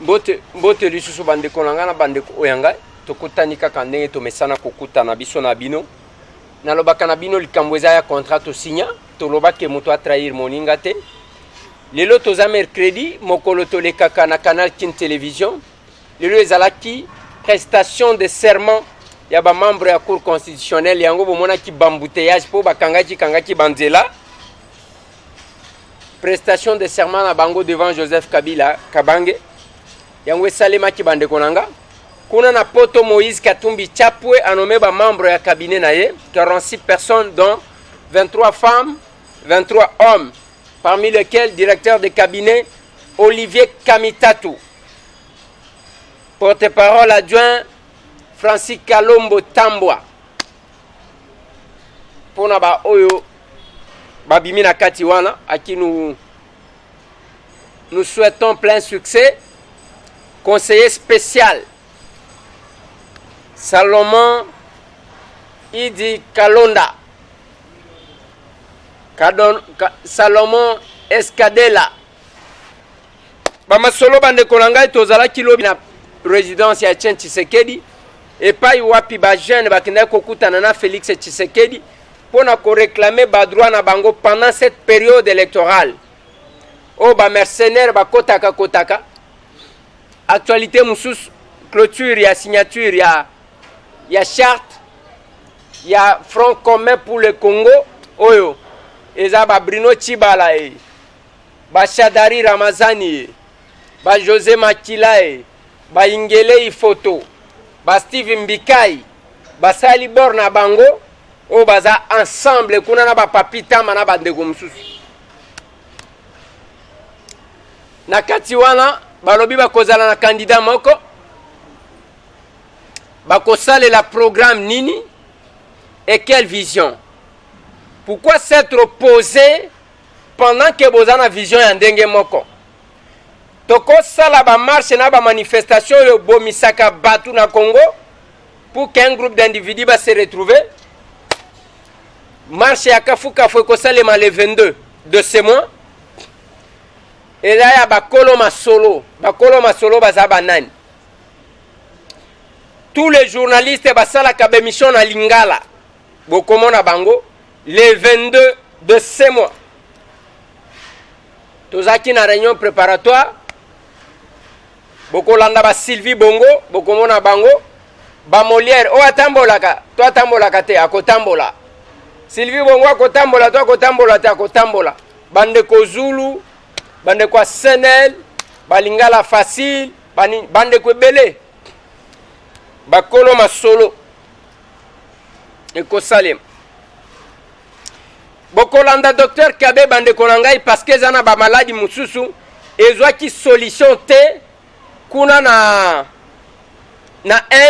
Mbote lisusu bandeko na nga na bandeko oyanga tokutani kaka ndenge tomesana kokutana biso na bino nalobaka na bino likambo eza ya contrat tosinya tolobake moto atrahir moninga te lelo toza mercredi mokolo tolekaka na Canal Kin Télévision lelo ezalaki prestation de serment ya bamembre ya cour constitutionnelle yango bomonaki bambouteillage mpo bakangaki banzela prestation de serment na bango devant Joseph Kabila Kabange yango esalemaki bandeko nanga kuna na poto Moïse Katumbi Chapwe a nommé membre ya cabinet na ye 46 personnes dont 23 femmes 23 hommes parmi lesquels directeur de cabinet Olivier Kamitatu, porte-parole adjoint Francis Kalombo Tambwa pona ba oyo babimi na kati wana à qui nous souhaitons plein succès. Conseiller spécial Salomon Idi Kalonda Salomon Escadela bamasolo bandeko na ngai tozalaki lobi na résidence ya Etienne Tshisekedi epai wapi ba jeune bakenda kokutana na Félix Tshisekedi pona ko réclamer ba droit na bango pendant cette période électorale o ba mercenaires kotaka actualité mususu clôture ya signature ya charte ya Front commun pour le Congo oyo eza ba Bruno Chibala ba Shadari Ramazani ba José Makila ba Ingele Ifoto ba Steve Mbikai ba Salibor na bango o baza ensemble kuna na ba papita mana bandeko mususu na kati wana balobi bakozala na candidat moko bakosalela programme nini et quelle vision. Pourquoi s'être opposé pendant que bozana vision ya ndenge moko toko sala ba marche na ba manifestation yo bomisaka batu na Congo pour qu'un groupe d'individus va se retrouver marche ya kafuka fo ko salema le 22 de ce mois. Et là, il y a Bakolo Masolo baza banani. Tous les journalistes basala kabe mission na Lingala. Bokomona bango les 22 de ce mois. Tozaki na réunion préparatoire. Bokolanda ba Sylvie Bongo, bokomona bango ba Molière o atambolaka, to atambolaka te akotambola. Sylvie Bongo akotambola, to akotambola te akotambola. Bande ko Zulu bande kwa Senel balingala facile bande kwa Bele bakolo masolo eko salem bokolanda docteur Kabe bande konangai parce que zana ba maladie mususu ezwa ki solution te kuna na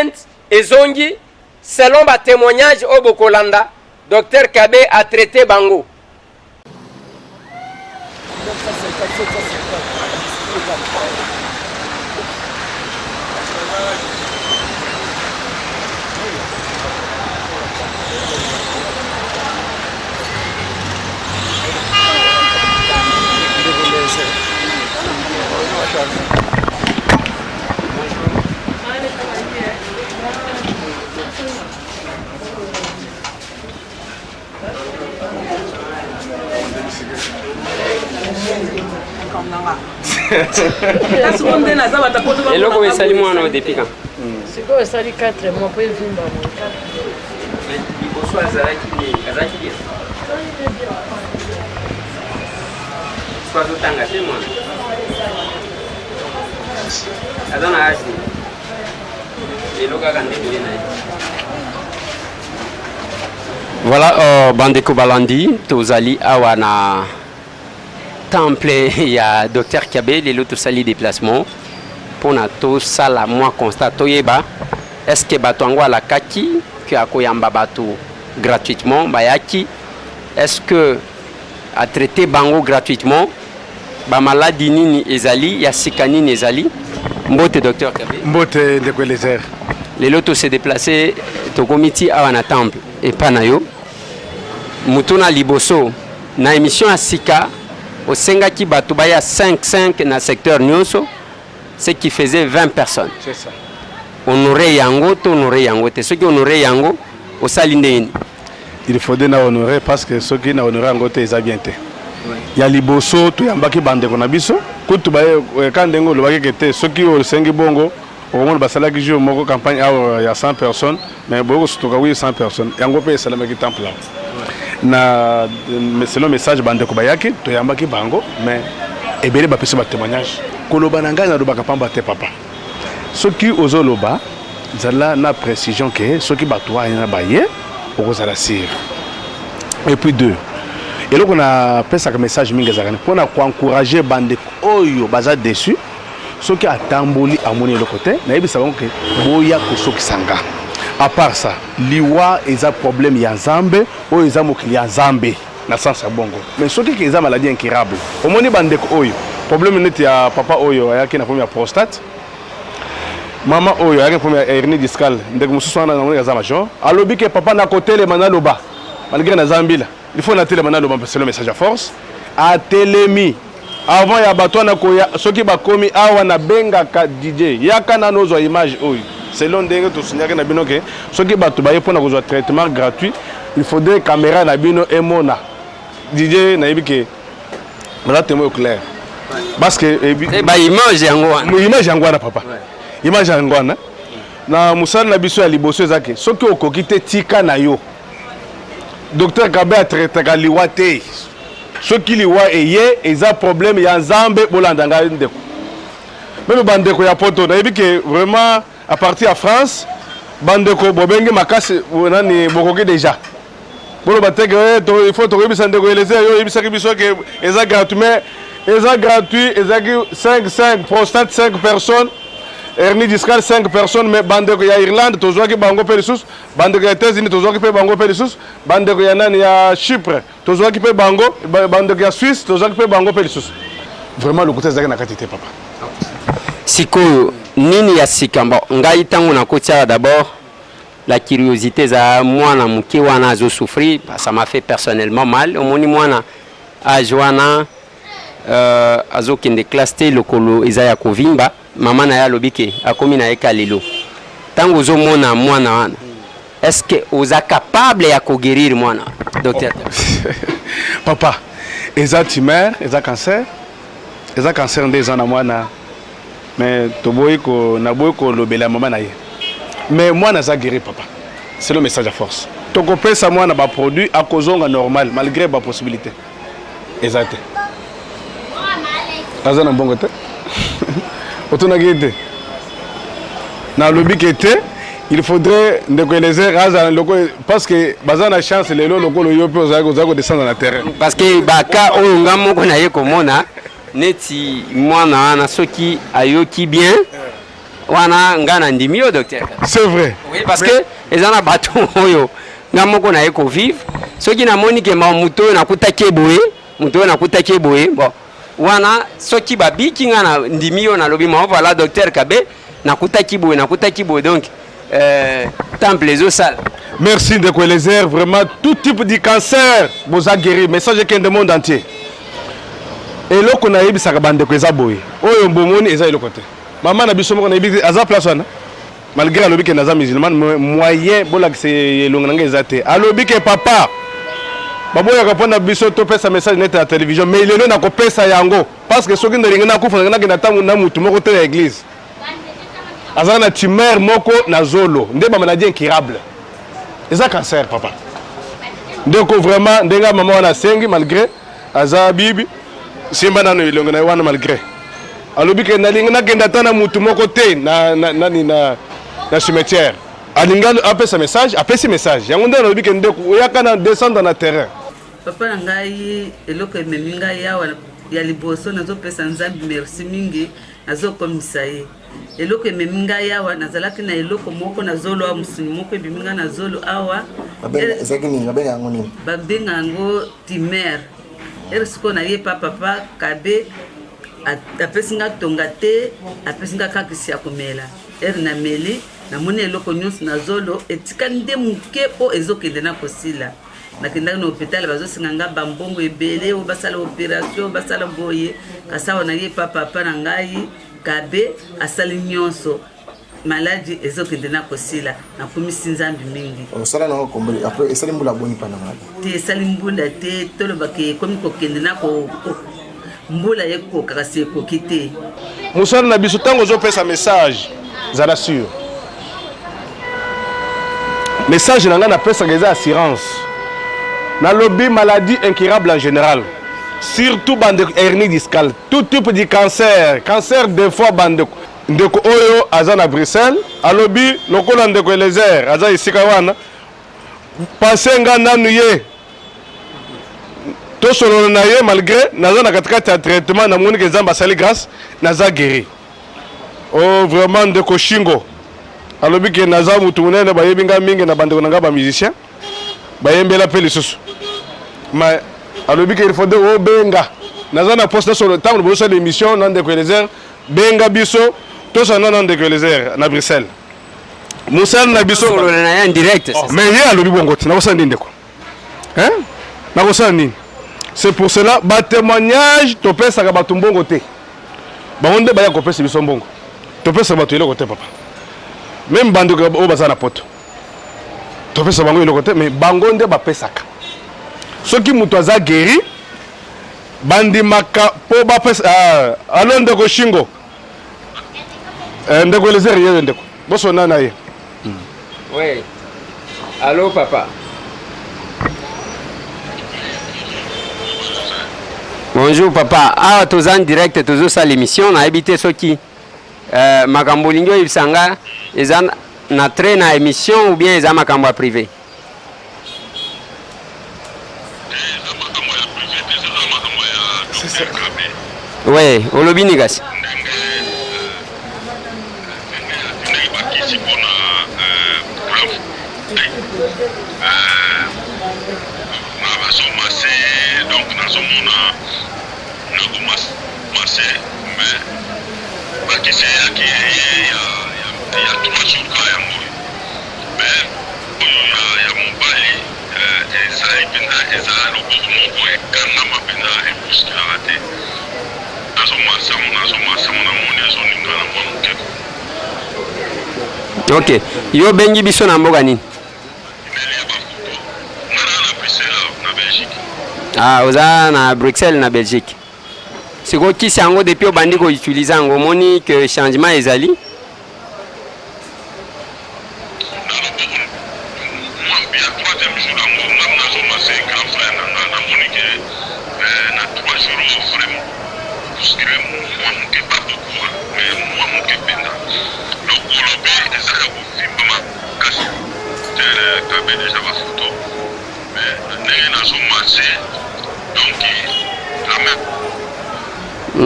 Inde ezongi selon ba témoignage o bokolanda docteur Kabe a traité bango. Et là, comment ça moi on depuis quand? C'est quoi ça les 4 mois pour vivre mais il faut soit Azaki soit d'autanga c'est moi adana asi et là quand voilà bandeko balandi tozali awana temple ya docteur Kabe lelo tosali déplacement pona to sala moi constat toyeba est-ce que bato yango alakaki ke akoyamba bato gratuitement bayaki est-ce que a traité bango gratuitement ba maladie nini ezali ya sika nini ezali mbote docteur Kabe mbote ndeko Eliezer lelo to se déplacer to komiti awana temple et panayo mutuna liboso na émission ya sika osengaki bato baya 5 na secteur nyonso ce qui faisait 20 personnes. C'est ça. Honorer yango, honorer yango. Ce qui honorer yango, au salinde. Il faudrait na honorer parce que ceux qui na honorer yango te eza bien te. Il y a liboso to yambaki bande kona biso. Kutu ba kandengo lo bakeke te ceux qui au sengi bongo au monde basala ki jour moko campagne il y a 100 personnes mais beaucoup surtout oui 100 personnes. Yango pe salama ki temple là. Na selon message bande ko bayaki to yambaki bango mais ebele ba pesa ba témoignage. Koloba nanga na lobaka pamba te papa. Ceux qui osent loba, zala na précision que ceux qui battoient na baye, osent la sire. Et puis deux. Et là on a fait un message mingazakane pour encourager bande oyo baza dessus. Ceux qui attamboli à mon côté, na yebi savon que boya ko soki sanga. À part ça, liwa eza problème ya Nzambe o eza mokili ya Nzambe na sens ya bongo. Mais ceux qui eza maladie incurable. Au moni bande oyo, problème net ya papa oyo ya ki na première prostate. Maman oyo avec première hernie discale ndeko mususu wana na za major alobi ke papa na côté le manaloba malgré na zambila il faut na tele manaloba c'est le message à force a telemi avant ya bato na koya soki bakomi awa na benga ka DJ yaka na nozo image oyo selon ndenge to signaka na bino ke soki bato ba yepona ko traitement gratuit il faudrait caméra na bino emona DJ na yebike mala temo clair parce que ba image yango na papa image ngwana na musala na biso ya liboso ezake soki okokite tika na yo docteur Kabe a traité ka liwa te soki liwa eye eza problème ya Nzambe bolanda nga ndeko même bandeko ya poto na yebike vraiment à partir à France bandeko bobenge makasi nani bokoki déjà bolo bateke il faut to yebisa ndeko eleze yo yebisa ki biso ke eza gratuit mais eza gratuit eza ki 5 prostate 5 personnes hernie discale 5 personnes mais bandeko ya Irlande tozwaki bango pe lisusu bandeko ya États-Unis tozwaki pe bango pe lisusu bandeko ya nani ya Chypre tozwaki pe bango bandeko ya Suisse tozwaki pe bango pe lisusu vraiment le côté zaki na katité papa siko nini ya sikambo ngai tango na kotia d'abord la curiosité za mwana muke wana azo souffrir ça m'a fait personnellement mal omoni mwana ajwana azo kende classe lokolo ezaya kovimba maman na ya lobike akomi na eka lelo tango zo mona mwana wana est-ce que oza capable ya ko guérir mwana docteur papa eza tumeur eza cancer des ans na mwana mais to boy ko na boy ko lobela maman na ye mais mwana za guérir papa c'est le message à force to ko pesa mwana ba produit a kozonga normal malgré ba possibilité exact azana mbongo te otuna gite na lobby kete il faudrait ndekelezer raza loko parce que bazana chance lelo lokolo yope ozako descendre na terrain parce que baka oyo ngamo ko na ye komona neti mwana wana soki ayoki bien wana ngana ndimi yo docteur c'est vrai oui parce que ezana bato oyo ngamo ko na ye ko vivre soki na moni ke muto na kutaki boye bon wana soki babiki ngana ndimi yo na lobi ma voilà docteur Kabe na kutaki boye donc temple les sale. Merci de Kwelezer, vraiment tout type de cancer vous a guéri message qui est dans le monde entier et là qu'on a eu ça bande ko eza boye oyo mbomoni eza ile côté maman na biso moko na biso aza place wana malgré alobi que naza musulman moyen bola que c'est longa eza te alobi que papa baboya kapona biso to pesa message net à la télévision mais il est na ko pesa yango parce que soki ndenge na kufa na tangu na mutu moko te ya église azana tumeur moko na zolo nde ba maladie incurable eza cancer papa donc vraiment ndenga maman wana sengi malgré aza bibi simba nano ilongo na wana malgré alobi ke nalinga na kenda tana mutu moko te na cimetière alinga apesa message apesi message yango nde alobi ke ndeko oyaka na descendre na terrain papa ngai eloko ememi ngai yawa ya liboso nazopesa Nzambe merci mingi nazokomisa ye eloko ememi ngai yawa nazalaki na eloko moko na zolo wa musuni moko ebimi ngai na zolo awa babenga yango timer erisiko na ye papa Kabe apesi nga tonga te apesi nga kakisi ya komela na meli namoni eloko nyonso na zolo etika nde muke po ezokende na kosila nakendaki na hôpital bazosinga nga bambongo ebele o basala opération basala boye kasawa na ye papa na ngai kabe asali nyonso maladie ezokende na kosila nakumisi nzambi mingi osala nango kombele après esali mbula boni pana maladie te esali mbula te tolobaki ekomi kokende na mbula yekoka kasi ekoki te mosala na biso ntango ozopesa message zala sûr message na ngai napesaka eza assurance nalobi maladie incurable en général surtout bandeko hernie discale tout type de cancer des fois bandeko ndeko oyo aza na Bruxelles alobi lokola ndeko Elezer aza isika wana passe nga nanu ye tosolola na ye malgré naza na katikati ya traitement namoni ke nzambe asali grâce naza guéri oh vraiment ndeko Shingo alobi ke naza mutu munene bayebi nga mingi na bandeko na nga ba musicien bayembela pe lisusu ma alobi ke il faut de obenga naza na poste sur le temps de bosa l'émission nan ndeko Elezer benga biso tosa nan ndeko Elezer na Bruxelles musal na biso solo na en direct mais ye alobi bongo na kosa ndeko hein na kosa nini. C'est pour cela ba témoignage to pesa ka batu mbongo te baonde baya ko pesa biso mbongo to pesa batu ile côté papa même bando o bazana poto to pesa bango ile côté mais bango nde ba pesaka soki mutu aza guéri bandi maka po ba pesa alo ndeko Shingo ndeko Elezer ye ndeko boso nana ye oui allô papa. Bonjour papa. Ah, tous en direct, tous à l'émission. On a habité ce qui. Makambo Lingyo Ibsanga, ils ont entré dans l'émission ou bien ils ont makambo privé? Oui, au lobby Nigas. Ok, yo bengi biso na mboga nini? Ah, oza na Bruxelles na Belgique. C'est quoi qui sango depuis au bandi ko utiliser en moni que changement ezali?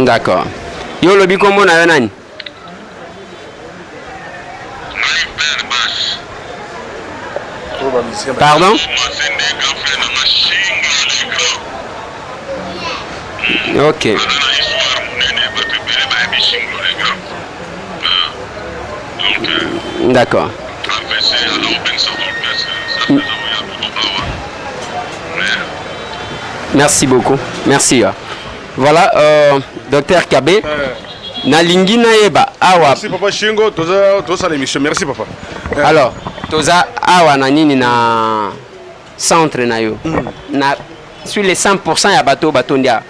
D'accord. Yo lobi kombo na yo nani? Pardon? Ok. D'accord. Merci beaucoup. Merci. Voilà, docteur Kabé. Nalingi Naeba, awa. Merci papa Shingo, toza l'émission. Merci papa. Alors, toza awa na nini na centre na yo. Na sur les 100% ya bato ndia.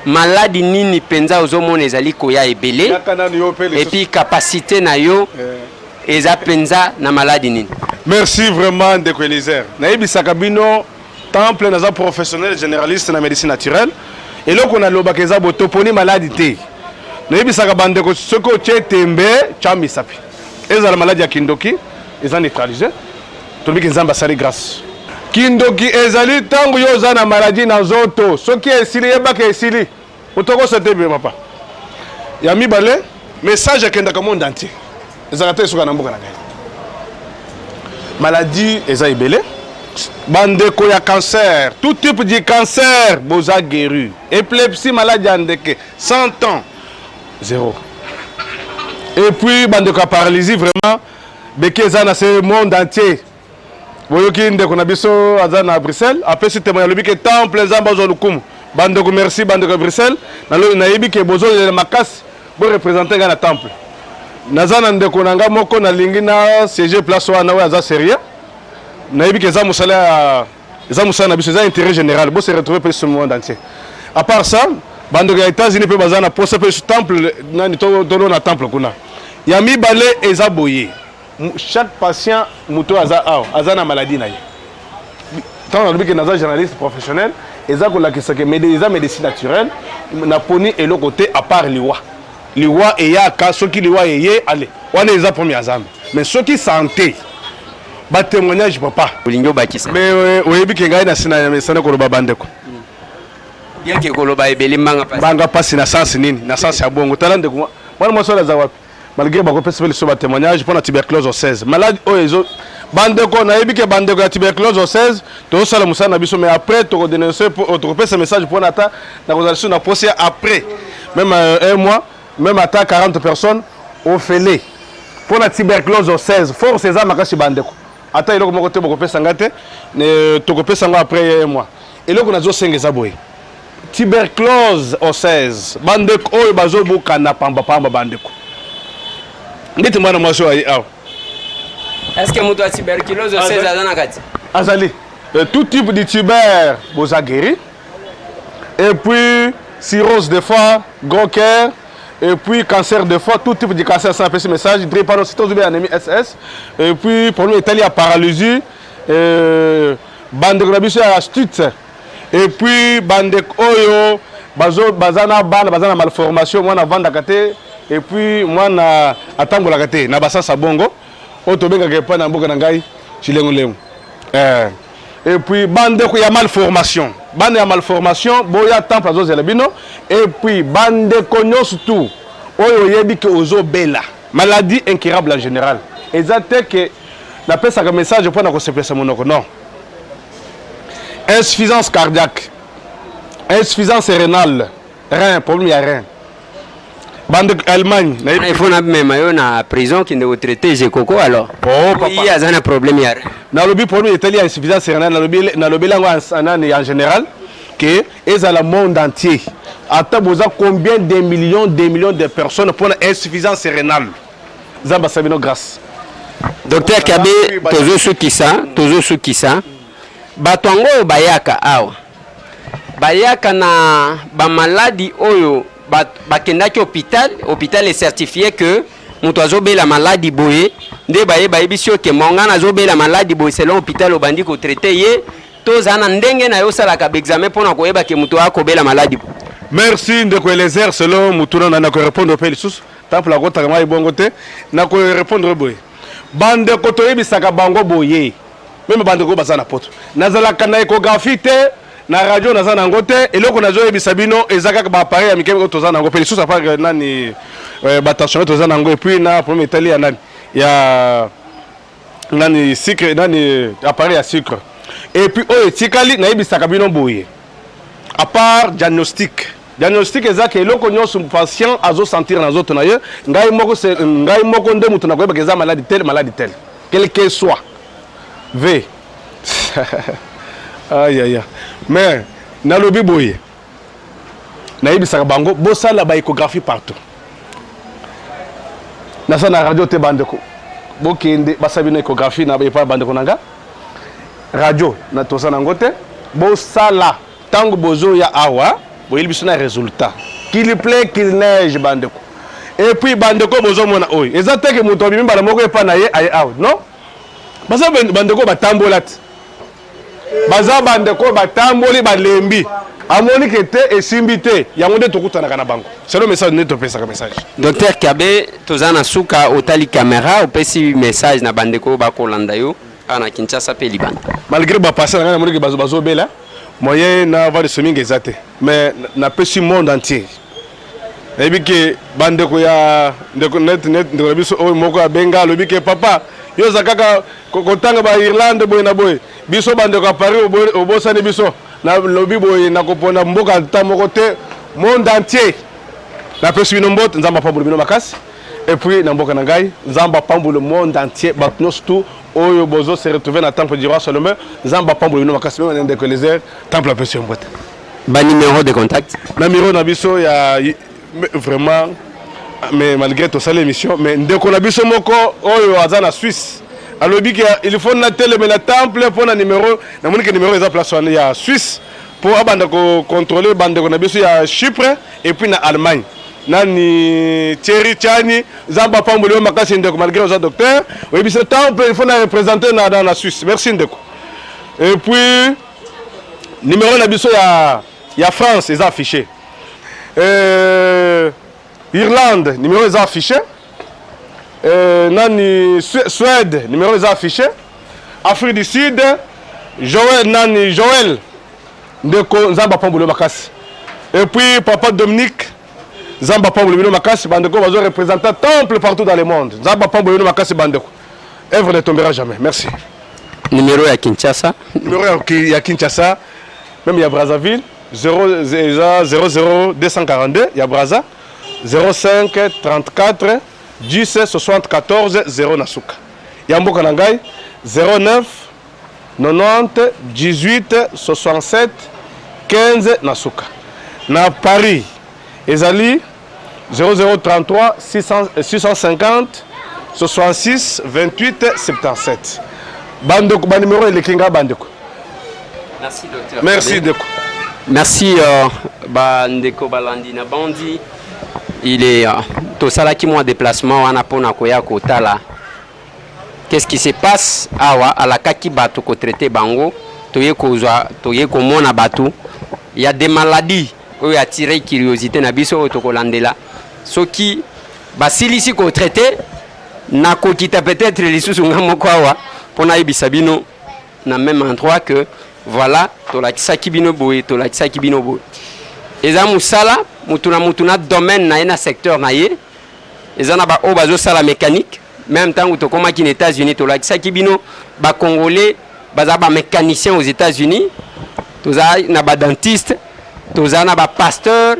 Maladie nini penza ozomona ezali koya ebele. Et puis capacité na yo eza penza na maladie nini. Merci vraiment de Elezer. Naïbi Sakabino, temple naza professionnel généraliste na médecine naturelle. Et là qu'on a l'obakeza botoponi maladie té. Naïbi Sakabande ko soko tché tembe chami sapi. Eza la maladie ya kindoki, eza neutralisé. Tobi kinzamba sali grâce. Kindoki ezali tango yo za na maladie na zoto. Soki esili yebaka esili. Otoko setebe papa. Ya mibale message akenda ka monde entier. Eza kate soka na mboka na ngai. Maladie eza ebele. Bandeko ya cancer, tout type de cancer, boza guéri. Épilepsie, maladie andeke, 100 ans, 0. Et puis, bandeko ya paralysie, vraiment, beke eza na ce monde entier. Boyoki ndeko na biso aza na Bruxelles, après ce témoignage, le bike temple zamba zo lukumu. Bandeko merci, bandeko ya Bruxelles, na yebi ke bozo le makas, bo représenter nga na temple naza na ndeko na nga moko na lingi na siège place wana oyo aza sérieux nayebi ke eza mosala na biso eza intérêt général bo se retrouver pe sur le monde entier à part ça bandeko ya États-Unis pe baza na posa pe temple nani tolo na temple kuna ya mibale eza boye chaque patient muto aza na maladie na ye tant nalobi ke naza journaliste professionnel eza kolakisa ke eza médecine naturelle na poni eloko te à part liwa eyaka soki liwa eye ale wana eza premier azambe mais soki santé ba témoignage papa olingo bakisa mais oyebi ke ngai na sina ya mesana koloba bandeko bien ke koloba ebeli banga pasi na sens nini na sens ya bongo tala ndeko mwana mwaso za wapi malgré ba kopesa pele so ba témoignage pour la tuberculose au 16 malade oyezo bandeko nayebi ke bandeko ya tuberculose au 16 to sala musana na biso mais après to dénoncer pour to kopesa message pour nata na kozaliso na poser après même un mois même à 40 personnes ont fêlé pour la tuberculose au 16 force ces amakashi bandeko ata iloko moko te bokopesa ngate ne to kopesa ngo après un mois eloko nazo sengeza boye tuberculose au 16 bandeko oyo bazobuka na pamba bandeko ndeti mwana mwaso ayi aw est-ce que muto a tuberculose au 16 azana kati azali tout type de tuber boza guéri et puis cirrhose de foie gros cœur et puis cancer de foie tout type de cancer ça fait ce message drépanocytose bien anémie SS et puis problème italien à paralysie bandeko na biso ya astute et puis bandeko oyo bazana bazana malformation mwana vandaka te et puis mwana atambolaka te na basasa bongo oyo tobengaka epai na mboka na ngai chilengolengo et puis bandeko ya malformation bande ya malformation boya temple azozela bino et puis bandeko nyonso tu oyo oyebi ke ozobela maladie incurable en général eza te ke napesaka message mpo na kosepesa monoko non insuffisance cardiaque insuffisance rénale rein problème ya rein bande Allemagne il faut na même yo na prison qui ne traiter j'ai coco alors papa il y a un problème ya na lobi problème italien insuffisance rénale na lobi lango en général que est à le monde entier ata boza combien de millions de personnes pour insuffisance rénale zamba sabino grâce docteur Kabe tozo sukisa batongo bayaka awa bayaka na ba maladie oyo bakendaki hôpital est certifié que mutu azobela maladie boye nde bayebi sio ke monga azobela maladie boye selon hôpital obandi ko traiter ye tozana ndenge na yo salaka examen pona koyeba ke mutu akobela maladie. Merci ndeko Elezer selon mutu na ko répondre pe lisusu temple la kota kama ibongo te na ko répondre boye bande ko toyebisaka bango boye même bande ko bazana poto nazalaka na échographie te na radio naza nango te eloko nazoyebisa bino ezaka ba appareil ya mikebe ko toza nango pe lisusu apa nani batension toza nango et puis na problème italien nani ya nani sucre nani appareil à sucre et puis oyo tikali nayebisaka bino boye à part diagnostic ezaka eloko nyonso patient azo sentir na zoto na ye ngai moko nde mutu na koyeba ke eza maladie tel quel que soit v aïe mais nalobi boye nayebisaka bango bosala ba échographie partout nasa na radio te bandeko bokende basabi na échographie na ba bandeko nanga radio na tosa nango te bosala tango bozo ya awa boyeli biso na résultat qu'il plaît qu'il neige bandeko et puis bandeko bozo mona oyo eza te ke moto abimi bana moko epa na ye aye awa non basa bandeko batambola te baza bandeko batamboli balembi amoni ke te esimbi te yango nde tokutanaka na bango c'est le message nde topesaka message docteur Kabe tozana suka otali caméra opesi message na bandeko bakolanda yo ana Kinshasa pe Liban malgré bapasa na namoni ke bazobela moyen na va de seminga ezate mais na pesi monde entier ebi ke bandeko ya ndeko net ndeko biso oyo moko abenga lobi ke papa yo zakaka kotanga ba Irlande boy na boy biso bandeko a Paris obosani biso na lobi boy na kopona mboka ta moko te monde entier na pesi bino mbote nzamba pambulo bino makasi et puis na mboka na ngai nzamba pambulo monde entier batnos tout oyo bozo se retrouver na temple du roi Salomon nzamba pambulo bino makasi même ndeko les airs temple a pesi mbote ba numéro de contact na numéro na biso ya vraiment mais malgré tout ça l'émission mais ndeko na biso moko oyo aza na Suisse alobi que il faut na télé mais na temple pour na numéro na moni que numéro eza place wana ya Suisse pour abanda ko contrôler bande ko na biso ya Chypre et puis na Allemagne nani Thierry Chani zamba pambolo makasi ndeko malgré aux docteur oui biso temple il faut na représenter na dans la Suisse merci ndeko et puis numéro na biso ya France est affiché Irlande numéro est affiché nani Suède numéro est affiché Afrique du Sud Joël ndeko zamba pambolo makasi et puis papa Dominique zamba pambolo makasi bandeko bazo représenter temple partout dans le monde zamba pambolo makasi bandeko œuvre ne tombera jamais merci numéro ya Kinshasa ya Kinshasa même ya Brazzaville 00242 ya Brazza 05 34 10 74 0 nasuka ya mboka na ngai 09 90 18 67 15 nasuka na Paris ezali 0033 650 66 28 77 bandeko ba numéro elekinga bandeko merci docteur merci Deko merci bandeko balandi na bandi il est tout ça là qui moi déplacement wana pona koya kotala qu'est-ce qui se passe awa ala kaki bato ko traiter bango toye kozwa toye komona bato il y a des maladies oyo attirer curiosité na biso to kolandela soki basilisi ko traiter na kokita peut-être lisusu ngamoko awa pona yebisa bino na même endroit que voilà to la kisaki bino boye to la kisaki bino boye eza musala mutuna domaine na ena secteur na ye eza na ba o bazo sala mécanique même temps où to koma ki aux États-Unis to la kisaki bino ba congolais baza ba mécanicien aux États-Unis to za na ba dentiste to za na ba pasteur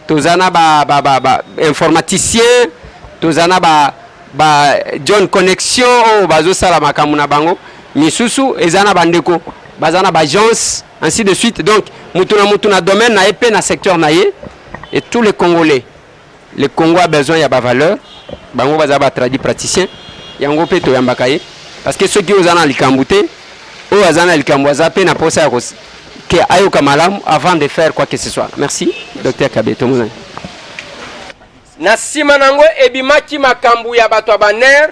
to za na ba informaticien to za na ba John connexion o bazo sala makamu na bango misusu eza na bandeko bazana ba agence ainsi de suite donc mutuna domaine na épée na secteur na ye et tous les Congolais le Congo a besoin ya ba valeur bango baza ba traduit praticien yango pe to yambaka ye parce que ceux qui ozana likambute o azana likamboza pe na posa que ayo kamalamu avant de faire quoi que ce soit merci docteur Kabeto Muzani na sima nango ebimaki makambu ya bato baner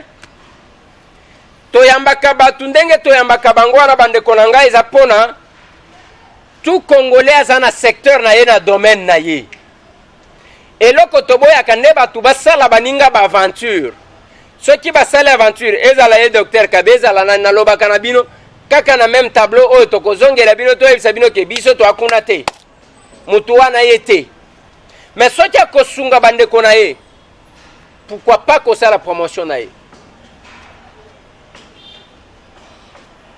toyambaka batu ndenge toyambaka bango wana bandeko na ngai eza pona tout Congolais aza na secteur na ye na domaine na ye eloko toboyaka nde batu basala baninga ba aventure soki basala aventure ezala ye docteur Kabe ezala nalobaka na bino kaka na même tableau oyo tokozongela bino toyebisa bino ke biso toakuna te mutu wana ye te mais soki akosunga bandeko na ye pourquoi pas kosala promotion na ye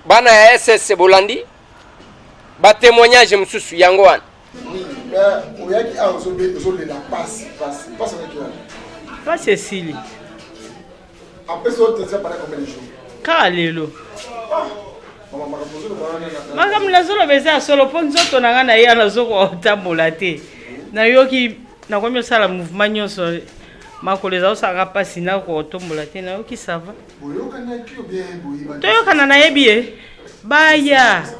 bana ya SS Bolandi ba témoignage mususu yango wana oyaki azobe la passe esili après ça tu as parlé combien de jours kaka lelo makambo nazoloba eza ya solo mpo nzoto na ngai na ye nazokotambola te nayoki nakomi osala mouvement nyonso makolo eza osaka mpasi nakotombola te nayoki sava toyokana nayebi ye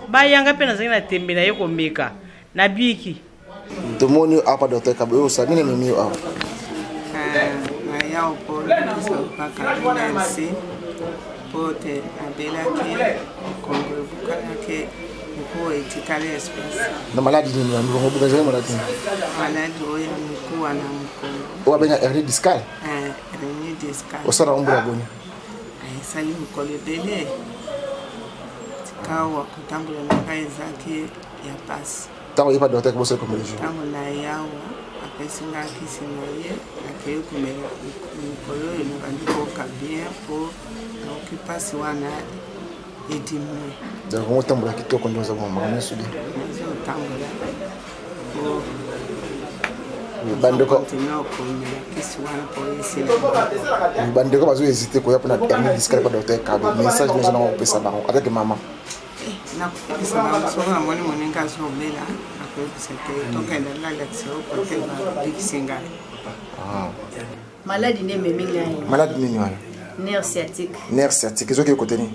bayanga mpe nazali na tembe na ye komeka na biki tomoni apa docteur Kabe oyo nini memi yo awa naya opolo sopaka merci pote abelaki kongobukanake moko etikali espace na maladi nini ngo buka zema maladi oyo mkuwa na mkongo owa benga hernie discale hernie discale osana ombura boni sali mukolo bele tikawa kutambola na kaizaki ya pasi tango yepa docteur Kabe ko melejo tango na yawa apesinga kisinoye akeye kumela mukolo eno bandiko kabien po okipasi wana edimwe donc on tambola kitoko ndoza kwa mama sudi tambola bandeko bandeko bazo hésiter ko yapona hernie discale pa docteur Kabe message nous allons pesa bango avec maman na pesa bango so na moni moninga so bela akoyebisa ke tokenda la laksio kote ba bikisinga Maladie n'est même pas. Malade nini wana? Nerf sciatique. Nerf sciatique. Ezo ki côté ni?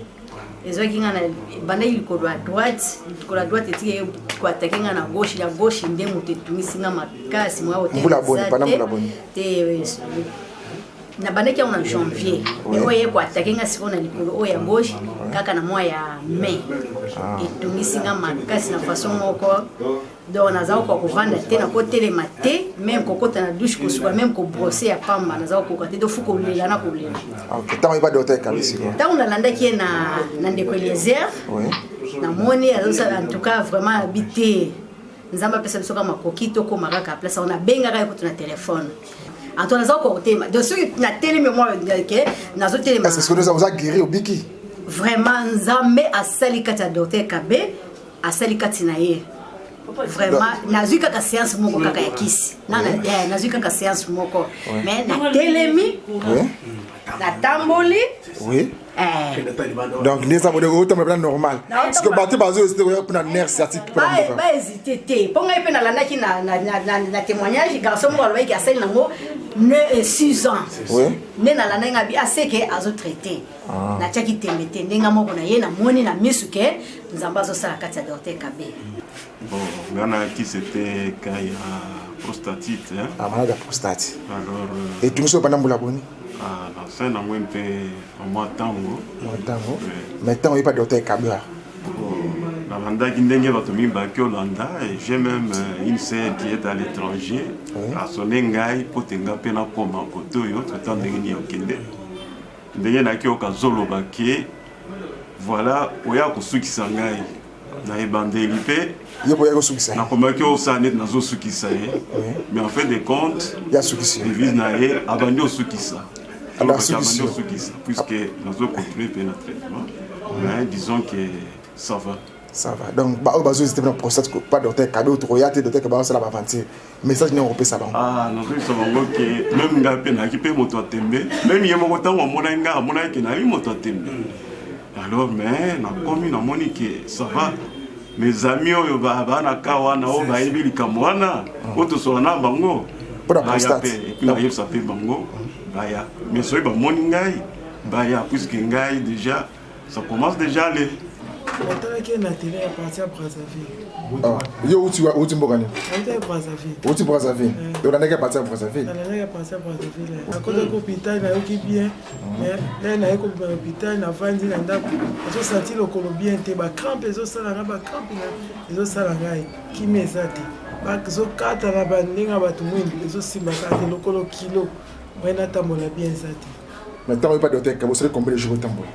Ezo ki ngana banda il ko à droite, ko la droite etie ko attaquer ngana gauche, ya gauche nde mutu tumisinga makasi mwa hotel. Mbula boni, pana mbula boni. Te na banda ki on janvier. Et oye ko attaquer nga siko na likolo oya gauche kaka na moya ya mai. Et tumisinga makasi na façon moko. Donc naza ko kovanda te na ko telema te même ko kota na douche ko suka même ko brosser ya pamba naza ko kati do fuko lela na ko lela. OK, tant pas docteur kabisi ko. Tant on landa ki na ndeko Eliezer. Oui. Na moni en tout cas vraiment habité. Nzamba pesa biso kama kokito ko maraka place on a benga ka ko na téléphone. Antoine naza ko tema. De ce na telema moi ke nazo telema. Est-ce que nous avons guéri au biki? Vraiment nzambe asali kati ya docteur Kabe asali kati na ye. Vraiment nazui kaka séance moko kaka ya kisi nazui kaka séance moko mais na telemi na tamboli oui donc les amours de route mais normal parce que battre bazo c'était pour na nerf sciatique pour moi ba hésiter te ponga pe na landa ki na témoignage garçon mo alwa ki asali nango 6 ans oui ne na landa ngabi aseke azo traiter na chaki temete ndenga moko na ye na moni na misuke nzamba zo sala kati ya docteur Kabe. Bon, Ghana qui c'était quand il y a prostatite. Hein? Ah, malade à prostate. Alors. Et tu me souviens pas d'ambulaboni? Ah, non, c'est un peu en mois tango. Tango. Mais tant il n'y a pas de docteur Kabia. La Landa qui n'est pas tombé au Landa et j'ai même une sœur qui est à l'étranger. À son engaï pour tenir pena comme un poteau et autres temps de gagner au Kende. D'ailleurs, il y a un zolo baké. Voilà, il y a un souci qui s'engaille. Na ebandeli pe yebo sukisa na komaki o sanet na zo sukisa mais en fait de compte ya sukisa devise na ye abandi o sukisa alors sukisa puisque na zo continuer pe na traitement mais disons que ça va donc ba o bazo c'était na prostate pas docteur Kabe to royate docteur Kabe ça la ba vantir message ne repé ça ba non so bango que même nga pe na ki pe moto atembe même yemo ko tango mona nga mona ke na moto atembe. Alors, mais na commune na moni que ça va. Mes amis oyo bana kawana o ba ibili kamwana oto sona bango pour la prostate et puis na yeb ça fait bango baya mais so ba moni ngai baya puisque ngai déjà ça commence déjà à aller. On qui na télé à partir à Brazzaville. Ah, yo où tu mbogani? On est à Brazzaville. Où tu Brazzaville? On a qu'à partir à Brazzaville. On a qu'à partir à Brazzaville. À cause de l'hôpital, na yoki bien. Mais là na yoko l'hôpital na vandi na ndako. Je senti le Colombien te ba crampe les os la ba crampe les os la ngai. Ki mesati. Ba zo kata na bandinga ba tumwindi les os simba kata lokolo kilo. Wena tamola bien sati. Maintenant il pas de docteur Kabe, c'est combien de jours tambola?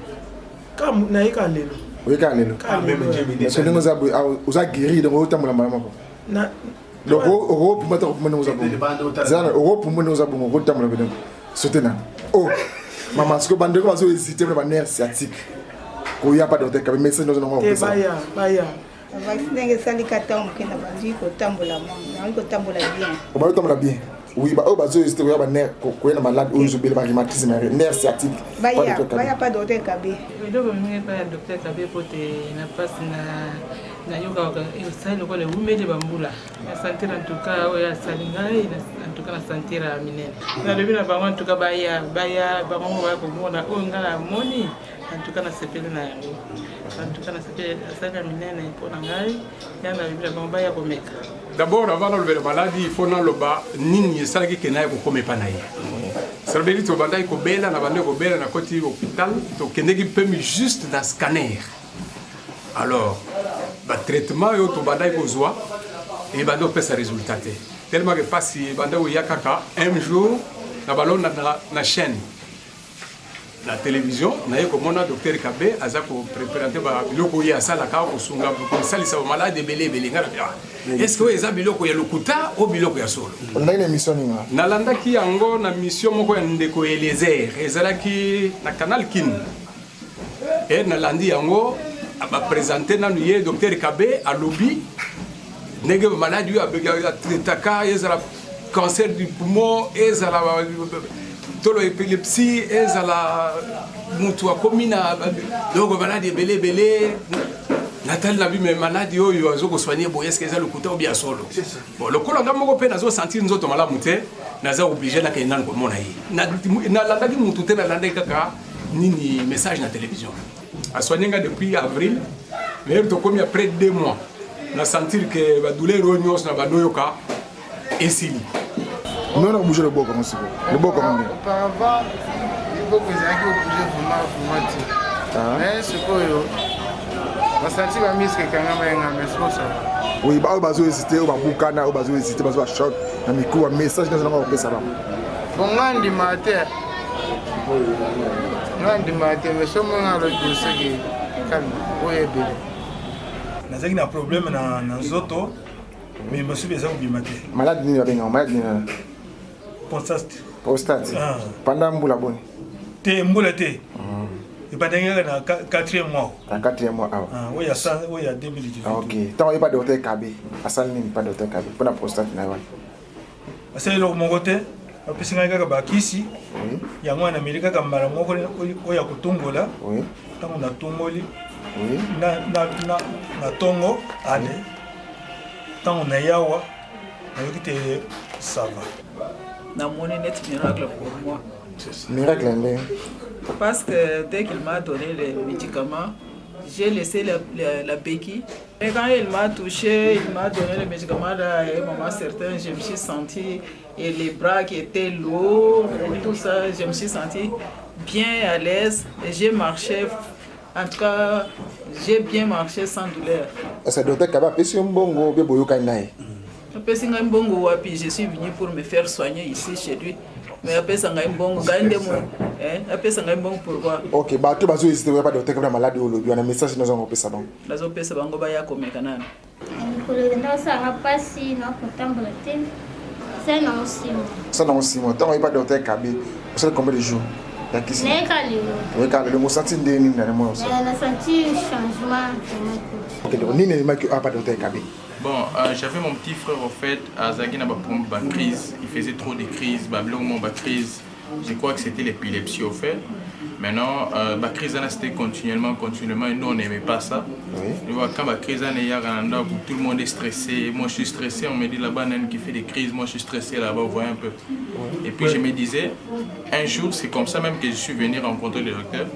Comme na yika lelo. Oui, quand même. Parce que nous avons guéri de l'autre temps. Donc, Europe, nous avons Europe, nous avons l'autre temps. Soutenant. Oh, maman, ce que Bande va hésiter dans la nerf sciatique. Il n'y a pas d'autre mais c'est nous avons fait ça. Baya. Vaccine sali katam kena banzi ko tambola mo, ko tambola bien. On va tambola bien. Oui, bah oh bah zo hésiter ya ba nerf ko na malade ou zo bele ba rhumatisme nerf sciatique. Baya pas docteur Kabe. Donc on pas docteur Kabe pour te na passe na yoga et ça le quoi le umede bambula. Na sentir en tout cas oya salingai en tout cas na sentir a minene. Na lebi na bango en tout cas baya bango ba ko mona o ngala moni en tout cas na sepele na yango. En tout cas na sepele ça minene pour ngai ya na lebi na bango baya ko meka. D'abord, avant de lever la maladie, il faut le bas, ni ça qui n'a pas comme panaï. Ça veut dire que tu vas bella, na bande ko bella na côté hôpital, to kenegi peut juste dans scanner. Alors, le traitement yo to banda ko zoa et bando peut sa résultat. Tellement que passe banda ou yakaka un jour na ballon na chaîne. La télévision, na yeko mona docteur Kabe azako présenter ba biloko ya sala ka ko sunga ko salisa ba malade belé ngara. Est-ce que eza biloko ya lokuta ou biloko ya solo? On a une émission ni nga. Nalanda ki yango na mission moko ya ndeko Eliezer, ezalaki na Canal Kin. Et nalandi yango ba présenter na nuye docteur Kabe à lobby. Nege malade yu abega tretaka ezala cancer du poumon, ezala tolo épilepsie, ezala mutu akomina donc malade belé Nathalie n'a vu mes maladies, ils ont soigné, est-ce qu'ils ont le côté ou bien solo. Bon, le colon d'Amogo Pen a senti nous autres malades, nous avons obligé la Kénan comme mon aïe. N'a pas dit tout est dans la ni message dans la télévision. A soigné depuis avril, mais il y a près de 2 mois. On a senti que la douleur est dans la doyoka et si. Mais on a bougé le beau comme ça. Le beau comme ça. Auparavant, il faut que les gens bougent vraiment. Mais c'est quoi? On a senti que la mise quelqu'un mais c'est ça. Oui, bah, on a hésité, on a boucana, on a hésité, on a choc, on a mis un message dans le salon. Bon, on a dit matin. On a dit matin, mais ce moment là, c'est que calme, oui, bébé. Nous avons un problème dans les autos, mais je me suis besoin de matin. Malade ni bien, malade ni. Prostate. Pendant mboula bonne. Té mboula té. Et pas dernier dans 4e mois. Dans 4e mois. Ah, oui, il y a 2018. OK. Tant il pas de docteur KB. Asal ni pas de docteur KB pour la prostate na wan. C'est le mon côté. Après c'est ngaka ba kisi. Oui. Ya mwana Amerika kambala moko oya kutumbola. Oui. Tant on a tomboli. Oui. Na tongo ane. Tant on a yawa. Na yoki ça va. Dans mon net miracle pour moi. Miracle, parce que dès qu'il m'a donné les médicaments, j'ai laissé la béquille. Et quand il m'a touché, il m'a donné les médicaments, à un moment certain, je me suis senti, et les bras qui étaient lourds, et tout ça, je me suis senti bien à l'aise et j'ai marché. En tout cas, j'ai bien marché sans douleur. Est-ce que le docteur Kaba peut un bon je suis venu pour me faire soigner ici chez lui. Mais après ça, pourquoi? Ok, bah tu vas hésiter pas docteur Kaba malade ou le message nous avons ça bon. Nous avons ça bango baya comme canal. Ça non 6 mois. Tant il pas docteur Kaba, vous savez combien de jours? Oui, car le mot senti de ni na mo ça. Elle a senti changement. Ok, donc ni ne pas pas docteur Kaba. Bon, j'avais mon petit frère au fait, à Zagina pour une crise. Il faisait trop de crises, crise. Je crois que c'était l'épilepsie au fait. Maintenant, la crise c'était continuellement et nous on n'aimait pas ça. Oui. Quand la crise tout le monde est stressé. Moi je suis stressé, on me dit là-bas qui fait des crises, moi je suis stressé là-bas, vous voyez un peu. Et puis je me disais, un jour, c'est comme ça même que je suis venu rencontrer le docteur.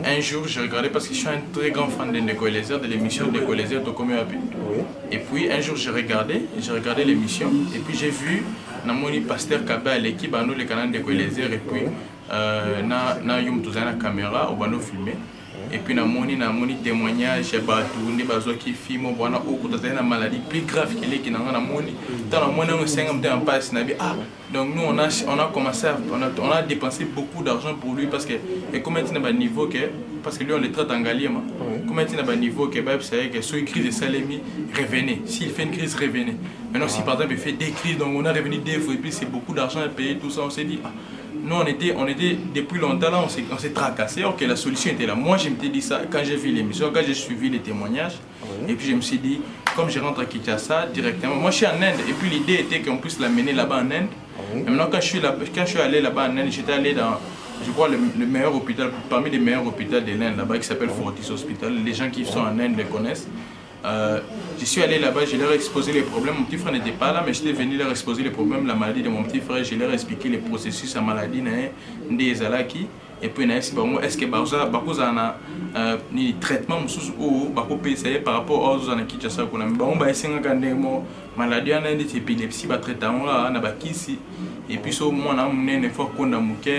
Un jour, j'ai regardé parce que je suis un très grand fan de Ndeko Eliezer, de l'émission Ndeko Eliezer Tokomi Api. Et puis un jour, j'ai regardé l'émission et puis j'ai vu Namoni Pasteur Kabé à l'équipe, à nous les canaux Ndeko Eliezer et puis na yum tous la caméra au bano filmé. Et puis namoni témoignage batou ne bazo qui filme bona oku tazana maladie plus grave qu'il est qui na namoni dans la moine on 50 en passe na donc nous on a commencé on a dépensé beaucoup d'argent pour lui parce que et comment il n'a niveau que parce que lui on le traite en galliema comment il n'a niveau que bah c'est que sur une crise de salémie revenez s'il fait une crise revenez maintenant si par exemple il fait des crises donc on a revenu des fois et puis c'est beaucoup d'argent à payer tout ça on s'est dit nous on était depuis longtemps là, on s'est tracassé, ok la solution était là. Moi je m'étais dit ça quand j'ai vu l'émission, quand j'ai suivi les témoignages, et puis je me suis dit, comme je rentre à Kinshasa directement, moi je suis en Inde, et puis l'idée était qu'on puisse l'amener là-bas en Inde. Et maintenant quand je suis allé là-bas en Inde, j'étais allé dans, je crois le meilleur hôpital, parmi les meilleurs hôpitaux de l'Inde là-bas qui s'appelle Fortis Hospital, les gens qui sont en Inde les connaissent. Je suis allé là-bas, je leur ai exposé les problèmes. Mon petit frère n'était pas là, mais j'étais venu leur exposer les problèmes, la maladie de mon petit frère. Je leur ai expliqué les processus de la maladie des alaki. Et puis, est-ce que vous avez un traitement ou par rapport aux gens qui ont fait maladie épilepsie, et puis,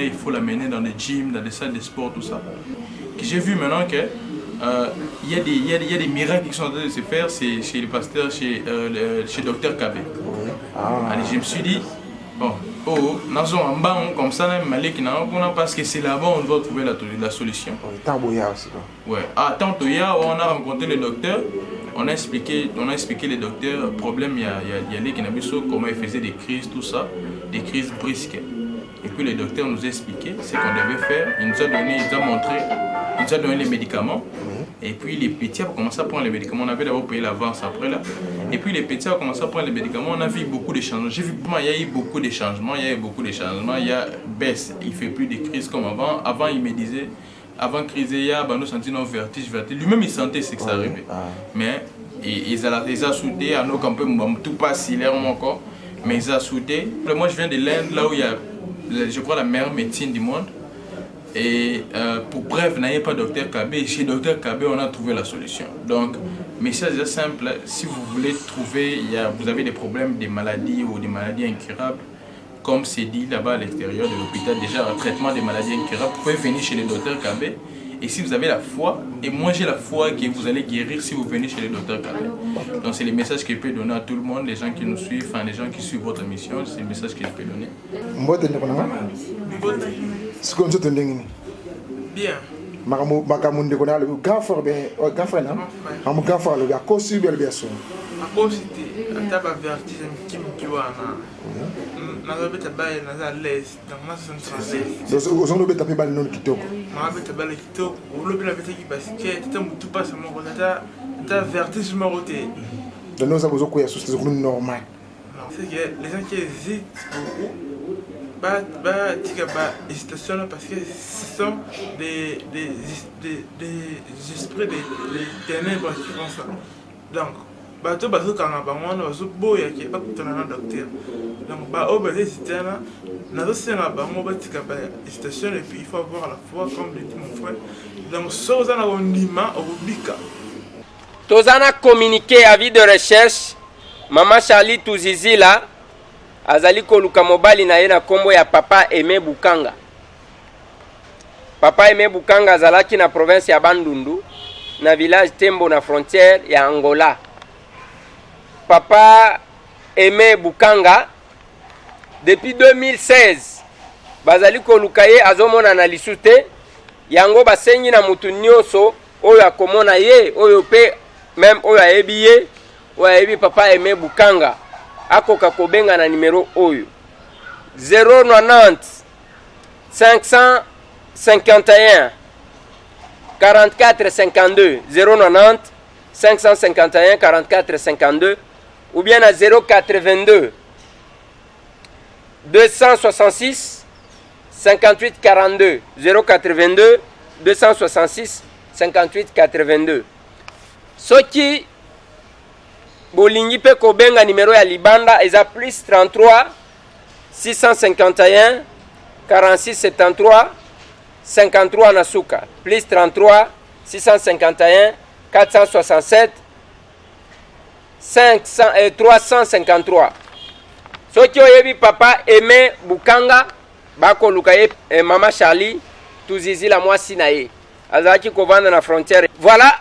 il faut l'amener dans des gyms, dans des salles de sport, tout ça. J'ai vu maintenant que il y a des miracles qui sont en train de se faire chez le pasteur, chez Dr Kabé. Allez, je me suis dit, bon, nous en bas comme ça, parce que c'est là-bas on doit trouver la solution. Ouais. Tant on a rencontré le docteur, on a expliqué le docteur le problème, il y a les Kinabiso, comment il faisait des crises, tout ça, des crises brisques. Et puis le docteur nous a expliqué ce qu'on devait faire, il nous a donné les médicaments. Et puis les petits ont commencé à prendre les médicaments. On avait d'abord payé l'avance après là. Et puis les petits ont commencé à prendre les médicaments. On a vu beaucoup de changements. J'ai vu il y a eu beaucoup de changements. Il y a baisse. Il ne fait plus de crises comme avant. Avant, il me disait avant crise il y a nous senti nos vertige lui-même il sentait ce que ça arrivait mais ils a soudé à nos campagnes tout pas si l'air encore mais ils a soudé. Moi je viens de l'Inde là où il y a je crois la meilleure médecine du monde et pour bref n'ayez pas docteur Kabé, chez docteur Kabé on a trouvé la solution. Donc message est simple, si vous voulez trouver vous avez des problèmes, des maladies ou des maladies incurables, comme c'est dit là-bas à l'extérieur de l'hôpital, déjà un traitement des maladies incurables, vous pouvez venir chez le docteur Kabé. Et si vous avez la foi, et moi j'ai la foi que vous allez guérir si vous venez chez le docteur Kabé. Donc c'est les messages que je peux donner à tout le monde, les gens qui nous suivent, enfin les gens qui suivent votre mission, c'est les messages que je peux donner. Bien. Makamundi kona le gafar be gafar na am gafar le ya kosi be le so akositi ataba vertige kimkiwana na beta baye na za les donc na sense donc ozono beta pe bal non kitoko ma beta bal kitoko lo bela beta ki basket ta mutu pas mo ko ta vertige maroté de nous avons ko ya sous normal c'est que les gens qui hésitent beaucoup hésitation parce que ce sont des esprits des ténèbres qui font ça. Donc, bateau quand on va on beau ya qui pas tout un docteur. Donc ba hésiter là, na c'est na ba mo hésitation et puis il faut avoir la foi comme le dit mon frère. Donc ça na ondima obika. Tozana communiquer avis de recherche Maman Charlie Tuzizi là azali koluka mobali na ye na kombo ya Papa Aimé Bukanga. Papa Aimé Bukanga azalaki na province ya Bandundu na village Tembo na frontière ya Angola. Papa Aimé Bukanga depuis 2016 bazali koluka ye azomona na lisute yango basengi na mutu nyonso oyo akomona ye oyo pe même oyo ayebi ye oyo ayebi Papa Aimé Bukanga akoka kobenga na numéro oyo 090 551 44 52 090 551 44 52 ou bien à 082 266 58 42 082 266 58 82 soki bolingi pe kobenga numéro ya libanda eza plus 33 651 46 73 53 na suka plus 33 651 467 353 soki oyebi Papa Aimé Bukanga bakoluka ye Mama Charlie Tuzizi la mwasi na ye azalaki kovanda na frontière. Voilà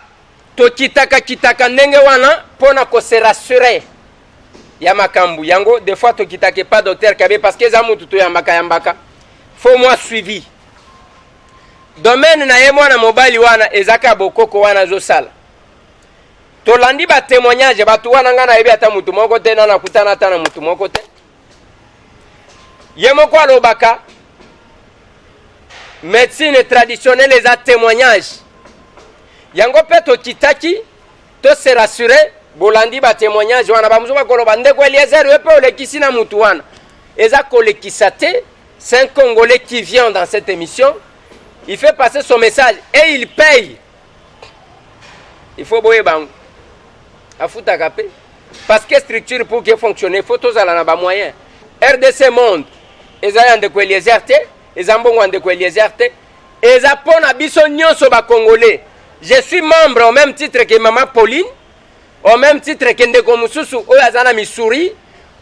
to kitaka ndenge wana pona ko se rassurer ya makambu yango des fois to kitake pas docteur Kabé parce que za mutu to yambaka faut moi suivi domaine na ye mwana mobali wana ezaka bokoko wana zo sala to landi ba témoignage batu wana ngana yebi ata mutu moko te na kutana ata na mutu moko te ye moko alobaka médecine traditionnelle eza témoignage yango pe to kitaki to se rassurer bolandi ba témoignage wana ba muzuba koloba ndeko Eliezer yo pe olekisi na mutu wana eza kolekisa te. C'est un Congolais qui vient dans cette émission, il fait passer son message et il paye. Il faut boyer bang a futa kapé parce que structure pour que fonctionne il faut tous ala na ba moyen. RDC monde ezaya ndeko Eliezer te ezambongo ndeko Eliezer te eza pona biso nyonso ba Congolais. Je suis membre au même titre que Maman Pauline, au même titre que ndeko mususu oyo azana Missouri,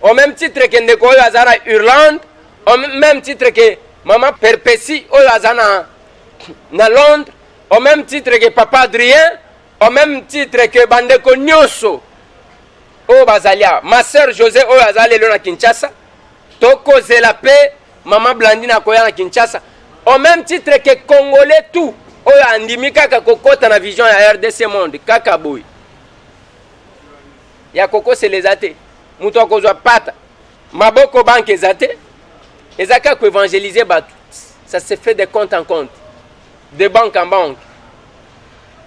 au même titre que ndeko oyo azana Irlande, au même titre que Maman Perpétie oyo azana na Londres, au même titre que Papa Adrien, au même titre que bandeko nyonso oyo bazalia. Ma sœur José oyo azali lelo na Kinshasa, toko zela pe Maman Blandine akoya na Kinshasa, au même titre que Congolais tout oyo andimi kaka kokota na vision ya RDC monde kaka boy ya koko se les athées muto akozwa pata maboko banque ezate ezaka ko évangéliser batu ça se fait de compte en compte de banque en banque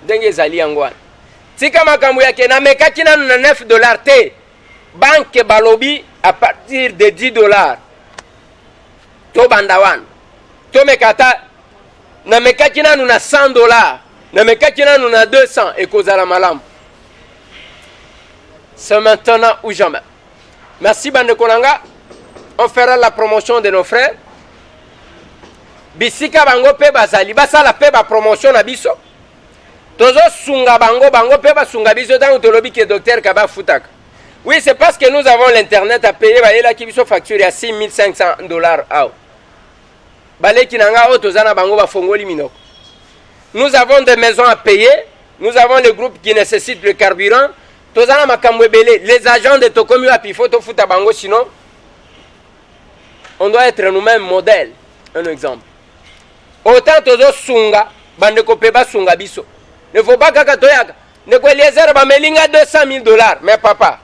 ndenge ezali yango wana tika makambo yake na mekaki nanu na $9 te banque balobi à partir de $10 to banda wana to mekata na mekaki nanu na $100 na mekaki nanu na 200 ekozala malamu. C'est maintenant ou jamais. Merci bandeko nanga. On fera la promotion de nos frères. Bisika bango pe bazali basala pe ba promotion na biso. Tozo sunga bango pe basunga biso tant tolobi que docteur Kaba futaka. Oui, c'est parce que nous avons l'internet à payer ba yela ki biso facture à $6,500 ao. Bale kinanga o tozana bango ba fongoli minoko. Nous avons des maisons à payer, nous avons le groupe qui nécessite le carburant. Tozana makambo belé, les agents de Tokomi a pifo to futa bango sinon on doit être nous-mêmes modèles. Un exemple. Autant tozo sunga bandeko peba sunga biso. Ne faut pas kaka toyaka. Ne ko Eliezer ba melinga $200,000 mais papa.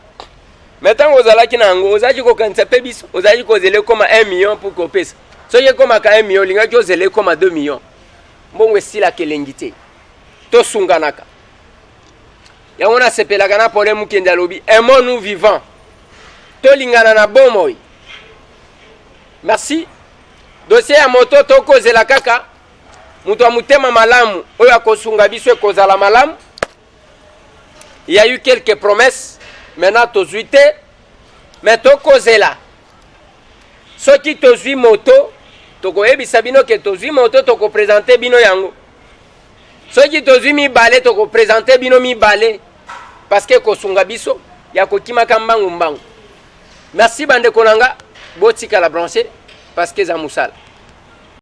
Maintenant ozala kinango ozaji ko kanisa pe biso, ozaji ko zele comme 1 million pour kopesa. Soye comme ka 1 million linga ko zele comme 2 millions. Mbongo sila kelengite. To sunga naka. Ya on a sepelaka na pole mukende alobi aimons-nous vivants. To lingana na bomoi. Merci. Dossier ya moto to kozela kaka. Mutu amutema malamu oyo akosunga biso ekozala malamu. Il y a eu quelques promesses. Maintenant tozwi te. Mais to kozela. Soki tozwi moto tokoyebisa bino ke tozwi moto toko présenter bino yango. Soki tozwi mibale toko présenter bino mibale parce que kosunga biso ya kokima kambangu mbangu. Merci bande konanga botika la brancher parce que za musala.